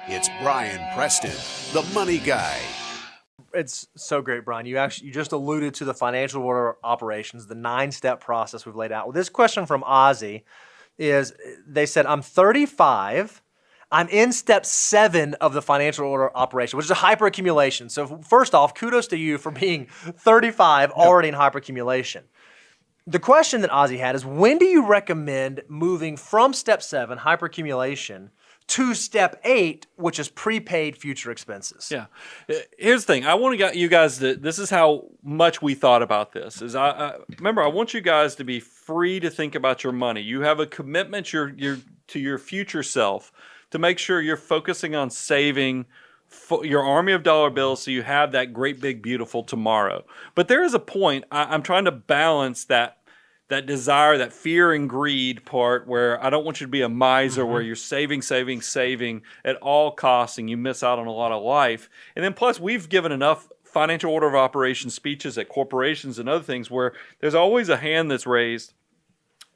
It's Brian Preston, the money guy. It's so great, Brian. You just alluded to the financial order operations, the 9-step process we've laid out. Well, this question from Ozzy is, they said, I'm 35. I'm in step 7 of the financial order operation, which is a hyperaccumulation. So first off, kudos to you for being 35, already in hyperaccumulation. The question that Ozzy had is, when do you recommend moving from step 7, hyperaccumulation, to step 8, which is prepaid future expenses? Yeah. Here's the thing. I want to get you guys to, this is how much we thought about this. Is remember, I want you guys to be free to think about your money. You have a commitment to your future self to make sure you're focusing on saving your army of dollar bills so you have that great big beautiful tomorrow. But there is a point, I'm trying to balance that desire, that fear and greed part, where I don't want you to be a miser, where you're saving at all costs and you miss out on a lot of life. And then plus, we've given enough financial order of operations speeches at corporations and other things where there's always a hand that's raised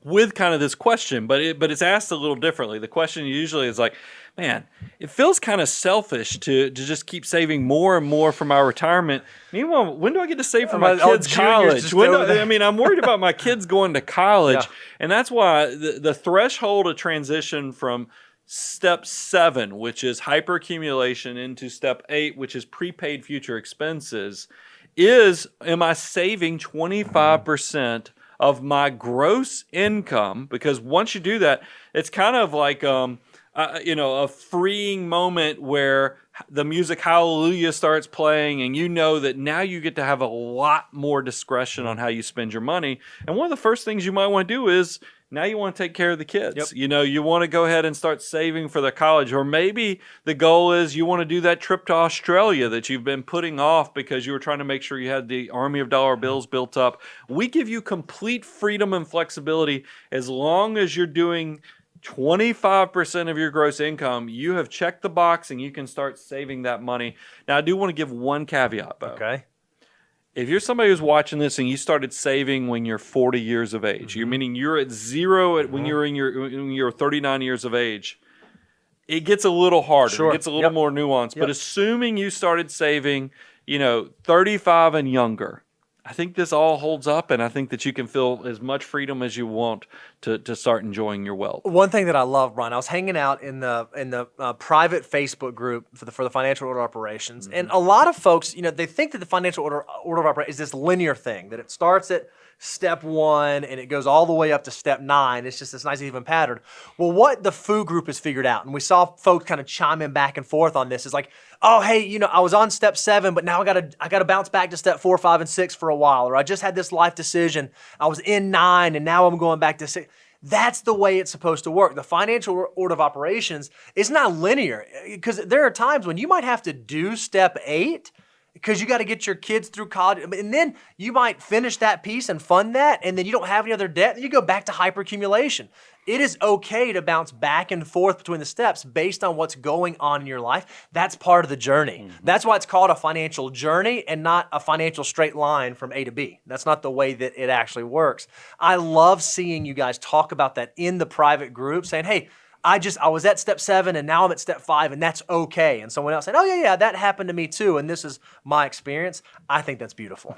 with kind of this question, but it's asked a little differently. The question usually is like, man, it feels kind of selfish to just keep saving more and more for my retirement. Meanwhile, when do I get to save for my kids' college? I'm worried about my kids going to college. Yeah. And that's why the threshold of transition from step 7, which is hyperaccumulation, into step 8, which is prepaid future expenses, is, am I saving 25% of my gross income? Because once you do that, it's kind of like a freeing moment where the music Hallelujah starts playing, and you know that now you get to have a lot more discretion on how you spend your money. And one of the first things you might want to do is, now you want to take care of the kids. Yep. You want to go ahead and start saving for their college. Or maybe the goal is you want to do that trip to Australia that you've been putting off because you were trying to make sure you had the army of dollar bills built up. We give you complete freedom and flexibility as long as you're doing 25% of your gross income. You have checked the box and you can start saving that money. Now, I do want to give one caveat, though. Okay. If you're somebody who's watching this and you started saving when you're 40 years of age, meaning you're at zero when you're 39 years of age, it gets a little harder. Sure. It gets a little more nuanced. But assuming you started saving, 35 and younger, I think this all holds up, and I think that you can feel as much freedom as you want to start enjoying your wealth. One thing that I love, Brian, I was hanging out in the private Facebook group for the financial order operations, and a lot of folks, they think that the financial order of operations is this linear thing, that it starts at step 1 and it goes all the way up to step 9. It's just this nice even pattern. Well, what the FOO group has figured out, and we saw folks kind of chiming back and forth on this, is like, oh, hey, I was on step 7, but now I gotta bounce back to step 4, 5, and 6 for a while. Or I just had this life decision. I was in 9 and now I'm going back to 6. That's the way it's supposed to work. The financial order of operations is not linear, because there are times when you might have to do step 8 because you got to get your kids through college, and then you might finish that piece and fund that, and then you don't have any other debt, and you go back to hyperaccumulation. It is okay to bounce back and forth between the steps based on what's going on in your life. That's part of the journey. That's why it's called a financial journey and not a financial straight line from A to B. That's not the way that it actually works. I love seeing you guys talk about that in the private group, saying, hey, I was at step 7 and now I'm at step 5, and that's okay. And someone else said, oh yeah, that happened to me too, and this is my experience. I think that's beautiful.